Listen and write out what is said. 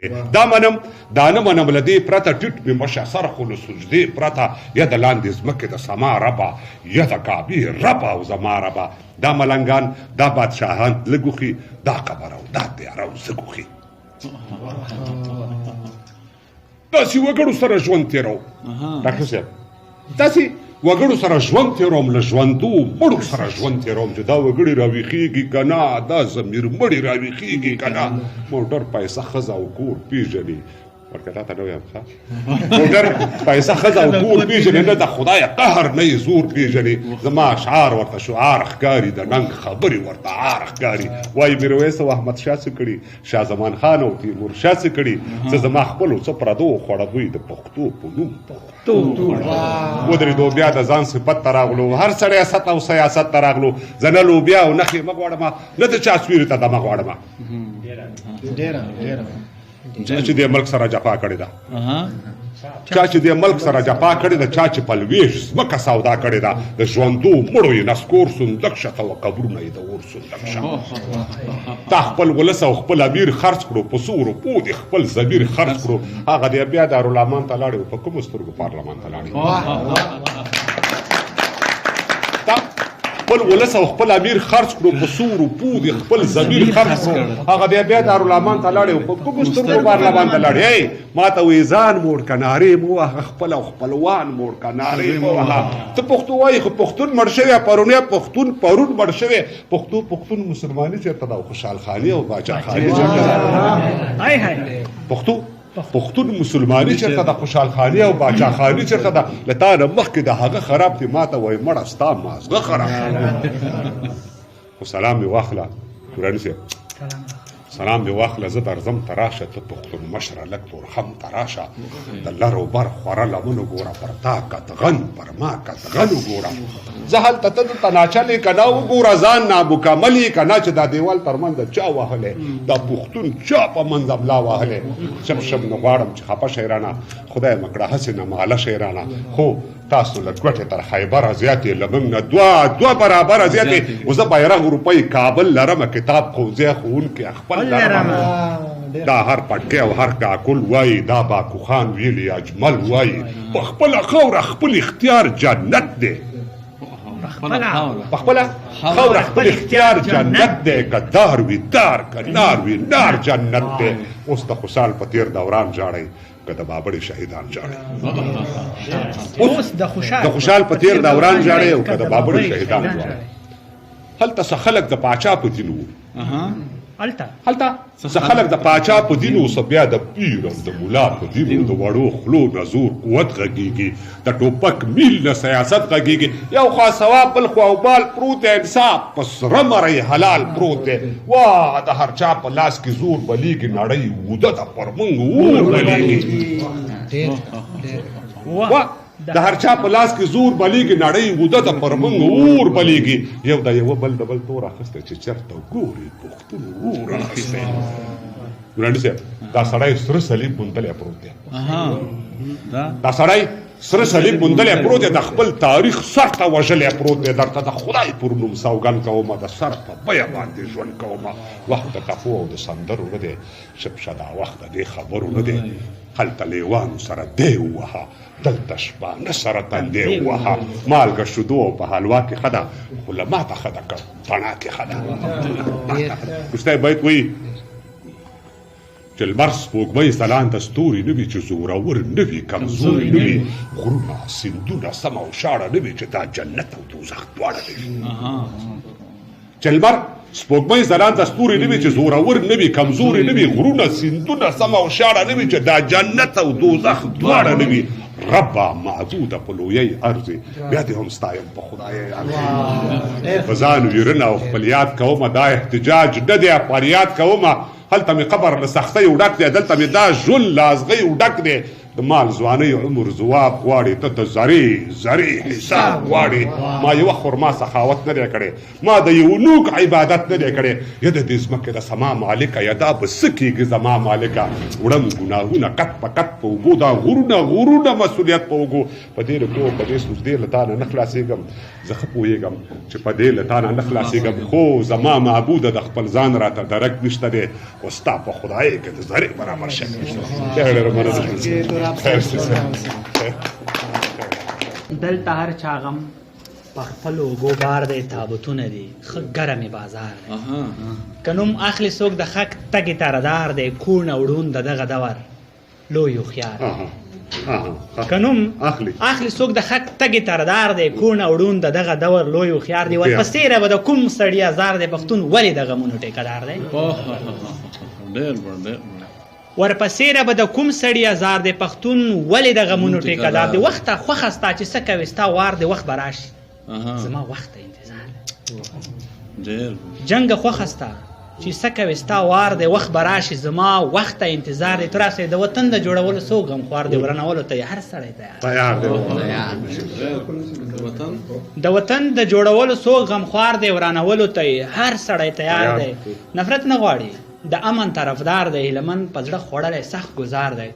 دا منم دا نه منم له دې پرته ټیټ مې مشه سر خو له سجدې پرته یا د لاندې ځمکې د سما ربه یا د کعبې ربه او زما ربه دا ملنګان دا بادشاهان لږ وخي دا قبر او دا تیاره او زه وخي داسې وګړو سره ژوند تېروم ډاکټر صاحب داسې وګړو سره ژوند تېروم له ژوندو مړو سره ژوند تېروم چې دا وګړي راویښېږي که نه دا ضمیر مړي راویښېږي که نه موټر پیسه ښځه او کور پېژني ورکه تا ته نه ویم ښه موټر پیسه ښځه او کور پېژني نه د خدایه قهر نه یې زور پېژني زما اشعار ورته شعار ښکاري د ننګ خبرې ورته عار ښکاري وایي میرویس او احمدشاه څه کړي شاه زمان خان او تیمورشاه څه کړي څه زما خپلو څه پردو خوړه دوی د پښتو په نوم ودرېدو بیا د ځان صفت ته راغلو هر سړی ست او سیاست ته راغلو زه نه لوبیا او نښې مه غواړمه نه د چا سویرې ته دمه غواړمه چا چې دې ملک سره جفا کړې ده چا چې دې ملک سره جفا کړې ده چا چې پلویش ځمکه سودا کړې ده د ژوندو مړو یې نسکور صندوق شته او قبرونه یې د اور صندوق شه تا خپل ولس او خپل امیر خرڅ کړو په څو روپو دې خپل ضمیر خرڅ کړو هغه دې بیا دارالعمان ته لاړې په کومو سترګو پارلمان ته لاړې خپل ولس او خپل امیر خرڅ کړو په څو روپو دې خپل ضمیر خرڅ کړو هغه دې بیا دارالعمان ته لاړې په کومو سترګو پارلمان ته لاړې ما ته وایي ځان موړ که نارې مو وهه خپل او خپلوان موړ که نارې مو وهه ته پښتو وایي خو پښتون مړ شوی پرونی پښتون پرون مړ شوی پښتون مسلماني چېرته ده او خوشحال خاني او باچاخاني چېرته ده پښتون مسلماني چېرته ده خوشحال خاني او باچاخاني چېرته ده له تا نه مخکې د هغه خراب دي ما ته وایي مړه ستا مازغه خراب خو سلام مې واخله توراني صاحب سلام مې واخله زه درځم ته راشه ته پښتون مشره لږ تورخم ته راشه د لر و بر خوره لمن وګوره پر تا کتغن پر ما کتغن وګوره زه هلته ته دلته ناچلې که نه وګوره ځان نامکمل یې که نه چې دا دیوال تر منځه چا وهلی دا پښتون چا په منځه ملا وهلی شم نه غواړم چې خفه شئ رانه خدای مه کړه هسې نه ماله شئ رانه خو تاسو له ګوتې تر خیبره زیاتې له موږ نه دوه برابره زیاتې خو زه بیرغ روپۍ کابل لرمه کتاب ښوونځی ښوونکی خپل لرمه دا هر پټکی او هر کاکل وایي دا باکوخان ویلي اجمل وایي په خپله خاوره خپل اختیار جنت دی په خپله خاوره خپل اختیار جنت دی که دار وي دار که نار وي نار جنت دی اوس د خوشحال په تېر دوران ژاړئ که د بابړې شهیدان ژاړئ اوس د خوشحال په تېر دوران ژاړئ او که د بابړې شهیدان ژاړئ هلته څه خلک د پاچا په دین وو هلته څه خلک د پاچا په دین وو څه بیا د پیر او د ملا په دین وو د وړو خلو نه زور قوت غږېږي د ټوپک میل نه سیاست غږېږي یو خوا ثواب بل خوا وبال پروت دی انصاف په سره مرۍ حلال پروت دی واه د هر چا په لاس کې زور بلیږي نړۍ وده ده پر موږ اور بلیږي د هر چا په لاس کې زور بلیږي نړۍ وده ده پر موږ اور بلیږي یو د یوه بل د بل تور اخیستی چې چېرته ګوري پښتون اور اخیستی ګراني صاحب دا سړی سره صلیب موندلی پروت دی دا سړی سره صلیب موندلی پروت دی د خپل تاریخ سر ته وژلی پروت دی درته د خدای پر نوم سوګند کومه د سر په بیه باندې ژوند کومه وخت د ټپو او د سندرو نه دی شپشه دا وخت د دې خبرو نه دی هلته لیوانو سره دی ووهه دلته شپانه سره تندی ووهه مالګه شیدو او په حلوا کې ښه ده خو له ماته ښه ده که تڼا کې ښه ده وروستی بیت وایي چې لمر سپوږمۍ ځلانده ستوري نه وي چې زورور نه وي کمزوري نه وي غرونه سیندونه سم او شاړه نه وي چې دا جنت او دوزخ دواړه نه وي چې لمر سپوږمۍ ځلانده ستوري نه وي چې زورور نه وي کمزوري نه وي غرونه سیندونه سم او شاړه نه وي چې دا جنت او دوزخ دواړه نه وي ربا معدوده په لویۍ ارضې بیا دې هم ستایم په خدایۍ ارضې په ځان ویرنه او خپل یاد کومه دا احتجاج نه دی فریاد کومه هلته مې قبر له سختیو ډک دی دلته مې دا ژوند له ازغیو ډک دی د مال ځوانۍ عمر ځواب غواړي ته د زرې حساب غواړي ما یوه خرما سخاوت نه دی کړی ما د یو نوک عبادت نه دی کړی یا د دې ځمکې د سما مالکه یا دا به څه کېږي زما مالکه وړم ګناهونه قط په قط په اوږو دا غرونه مسؤلیت په اوږو په دې رکوع په دې سجدې له تا نه نه خلاصېږم زه ښه پوهېږم چې په دې له تا نه نه خلاصېږم خو زما معبوده د خپل ځان راته درک نشته دی خو ستا په خدایۍ کې د زرې برابر شک نشته دلته هر چا غم په خپلو اوږو بار دی تابوتونه دي ښه ګرمې بازار دی که نوم اخلي څوک د حق تګې تردار دی کوڼ وړون د دغه دور لوی هوښیار که نوم اخلي څوک د حق تګې تردار دی کوڼ وړون د دغه دور لوی هوښیار دی ورپسې به د کوم سړي ازار دی پښتون ولې د غمونو ټیکهدار دی ورپسې به د کوم سړي ازار دی پښتون ولې د غمونو ټیکهدار دی وخته خوښه ستا چې څه کوې ستا وار دی وخت به راشي زما وخت ته انتظار دی جنګ خوښه ستا چې څه کوې ستا وار دی وخت به راشي زما وخت ته انتظار دی ته راسئ د وطن د جوړولو څوک غمخوار دی ورانولو ته یې هر سړی تیار د وطن د جوړولو څوک غمخوار دی ورانولو ته یې هر سړی تیار دی نفرت نه غواړي د امن طرفدار دی هیلهمن په زړه خوړلی سخت ګزار دی